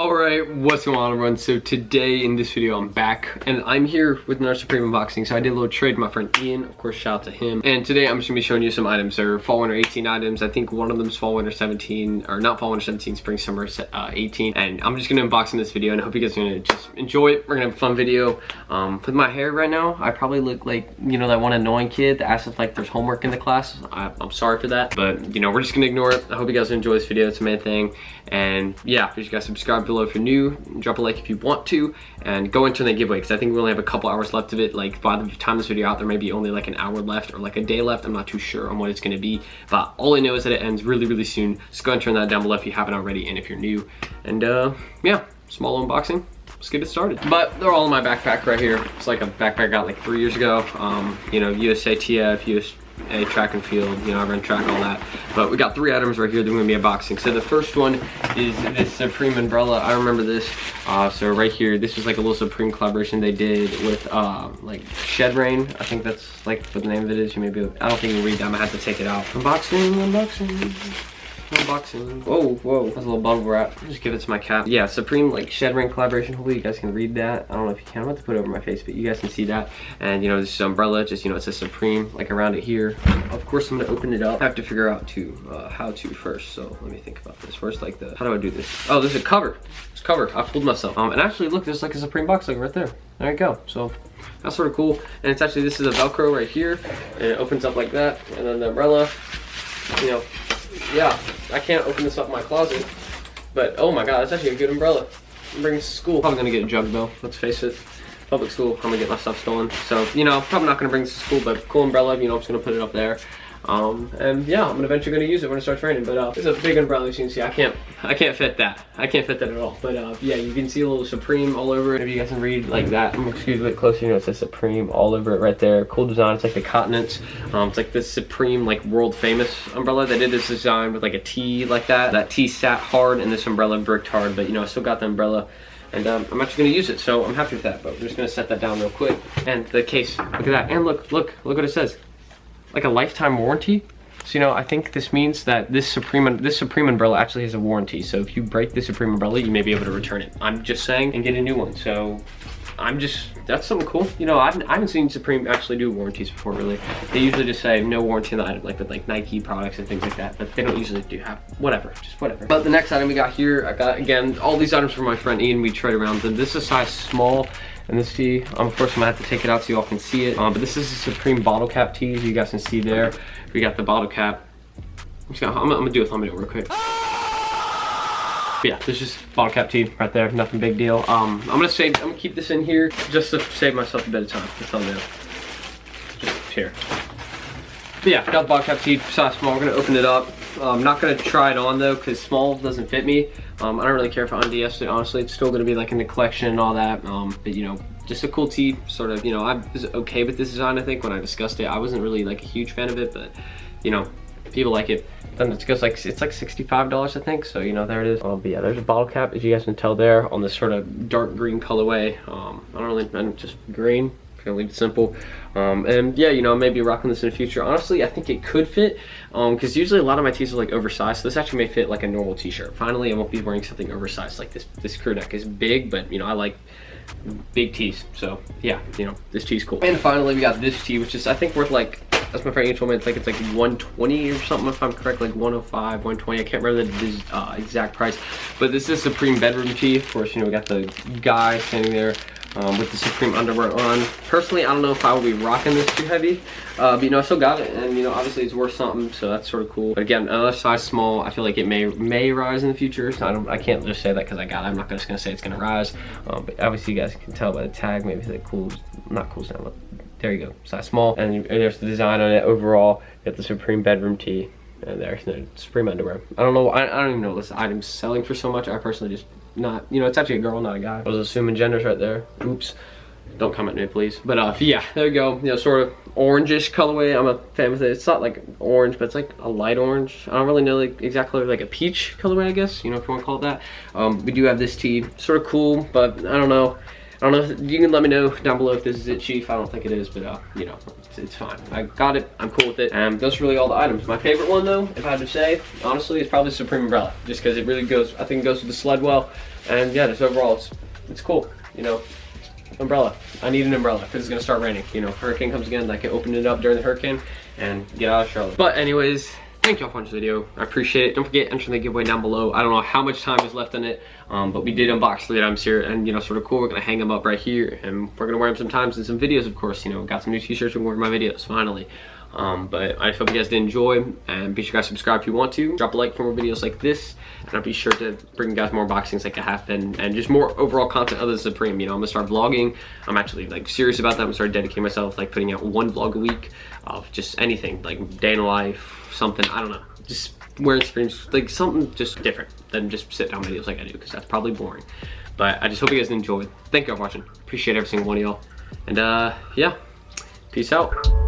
Alright, what's going on everyone? So today in this video I'm back and I'm here with another Supreme unboxing. So I did a little trade with my friend Ian, of course shout out to him. And today I'm just going to be showing you some items. They're fall winter 18 items. I think one of them is fall winter 17, or not fall winter 17, spring summer 18. And I'm just going to unbox in this video and I hope you guys are going to just enjoy it. We're going to have a fun video. With my hair right now, I probably look like, you know, that one annoying kid that asks if like there's homework in the class. I'm sorry for that, but you know, we're just going to ignore it. I hope you guys enjoy this video. It's the main thing. And yeah, please guys subscribe below if you're new. Drop a like if you want to, and go into the giveaway because I think we only have a couple hours left of it. Like by the time this video out, there may be only like an hour left or like a day left. I'm not too sure on what it's going to be, but all I know is that it ends really soon. So go and turn that down below if you haven't already, and if you're new. And yeah, small unboxing. Let's get it started. But they're all in my backpack right here. It's like a backpack I got like 3 years ago. You know, USA TF, USA track and field, you know, I run track, all that. But we got 3 items right here that we're gonna be unboxing. So the first one is this Supreme umbrella. I remember this. So right here, this was like a little Supreme collaboration they did with like Shed Rain. I think that's like what the name of it is. You may be, I don't think you can read that. I'm gonna have to take it out. Unboxing. Whoa, that's a little bubble wrap. Just give it to my cat. Yeah, Supreme like Shed Rain collaboration. Hopefully you guys can read that. I don't know if you can. I'm about to put it over my face, but you guys can see that. And you know, this umbrella, just, you know, it says Supreme like around it here. Of course, I'm gonna open it up. I have to figure out how to first. So let me think about this first. Like how do I do this? Oh, there's a cover. It's a cover. I fooled myself. And actually, look, there's like a Supreme box like right there. There you go. So that's sort of cool. And it's actually, this is a Velcro right here, and it opens up like that. And then the umbrella, you know. Yeah, I can't open this up in my closet, but oh my god, that's actually a good umbrella. I'm bringing this to school. Probably gonna get a jug though, let's face it. Public school, I'm gonna get my stuff stolen. So, you know, probably not gonna bring this to school, but cool umbrella, you know, I'm just gonna put it up there. And yeah, I'm eventually gonna use it when it starts raining, but it's a big umbrella, as you can see. I can't fit that. I can't fit that at all. But yeah, you can see a little Supreme all over it. If you guys can read like that, I'm excuse a bit closer, you know, it says Supreme all over it right there. Cool design. It's like the continents. It's like this Supreme like world famous umbrella. They did this design with like a T like that. That T sat hard and this umbrella bricked hard, but you know, I still got the umbrella. And I'm actually gonna use it, so I'm happy with that. But we're just gonna set that down real quick. And the case, look at that. And look what it says. Like a lifetime warranty. So, you know, I think this means that this Supreme umbrella actually has a warranty. So if you break the Supreme umbrella, you may be able to return it. I'm just saying, and get a new one. So that's something cool. You know, I haven't seen Supreme actually do warranties before, really. They usually just say no warranty on the item, like with like Nike products and things like that, but they don't usually do have, whatever, just whatever. But the next item we got here, I got, again, all these items from my friend Ian. We trade around them. This is a size small. And this tee, of course, I'm gonna have to take it out so you all can see it. But this is a Supreme bottle cap tee, as you guys can see there. We got the bottle cap. I'm gonna do a thumbnail real quick. But yeah, this is bottle cap tee right there. Nothing big deal. I'm gonna keep this in here just to save myself a bit of time. The thumbnail, just here. But yeah, got the bottle cap tee, size small. We're gonna open it up. I'm not gonna try it on though, because small doesn't fit me. I don't really care if I unds it, honestly. It's still gonna be like in the collection and all that. But you know, just a cool tee, sort of, you know, I was okay with this design, I think, when I discussed it. I wasn't really like a huge fan of it, but you know, people like it. Then it goes like, it's like $65, I think. So, you know, there it is. But yeah, there's a bottle cap, as you guys can tell there, on this sort of dark green colorway. I'm just green. Gonna leave it simple. And yeah, you know, maybe rocking this in the future. Honestly, I think it could fit, because usually a lot of my tees are like oversized, so this actually may fit like a normal t-shirt. Finally, I won't be wearing something oversized like this. This crew neck is big, but you know, I like big tees, so yeah, you know, this tee's cool. And finally, we got this tee, which is, I think, worth like, as my friend Ian told me, it's like 120 or something, if I'm correct, like 105, 120. I can't remember the exact price, but this is Supreme bedroom tee. Of course, you know, we got the guy standing there with the Supreme underwear on. Personally, I don't know if I will be rocking this too heavy, but you know, I still got it, and you know, obviously it's worth something, so that's sort of cool. But again, another size small. I feel like it may rise in the future, so I can't just say that because I got it. I'm not just gonna say it's gonna rise, but obviously you guys can tell by the tag, maybe it cools, not cools down, but there you go, size small. And there's the design on it overall. You got the Supreme bedroom tee, and there's the Supreme underwear. I don't know, I don't even know this item's selling for so much. I personally just not, you know, it's actually a girl, not a guy. I was assuming genders right there. Oops. Don't comment on me, please. But yeah, there you go. You know, sort of orangish colorway. I'm a fan with it. It's not like orange, but it's like a light orange. I don't really know like exact color, like a peach colorway, I guess, you know, if you want to call it that. We do have this tee, sort of cool, but I don't know. I don't know, if, you can let me know down below if this is it, Chief. I don't think it is, but you know, it's fine. I got it, I'm cool with it. Those are really all the items. My favorite one though, if I had to say, honestly, is probably the Supreme umbrella. Just because it really goes, I think it goes with the sled well. And yeah, just overall, it's cool, you know. Umbrella. I need an umbrella because it's gonna start raining. You know, if hurricane comes again, I can open it up during the hurricane and get out of Charlotte. But anyways, thank y'all for watching this video. I appreciate it. Don't forget, entering the giveaway down below. I don't know how much time is left on it, but we did unbox 3 items here, and you know, sort of cool. We're gonna hang them up right here, and we're gonna wear them sometimes in some videos, of course. You know, got some new t-shirts we can wear in my videos finally. But I hope you guys did enjoy, and be sure to subscribe if you want to. Drop a like for more videos like this, and I'll be sure to bring you guys more unboxings like I have been, and just more overall content other than Supreme. You know, I'm gonna start vlogging. I'm actually like serious about that. I'm gonna start dedicating myself, like putting out 1 vlog a week of just anything, like day in the life, something, I don't know. Just wearing Supremes, like something just different than just sit down videos like I do, because that's probably boring. But I just hope you guys enjoyed. Thank you for watching. Appreciate every single one of y'all. And yeah, peace out.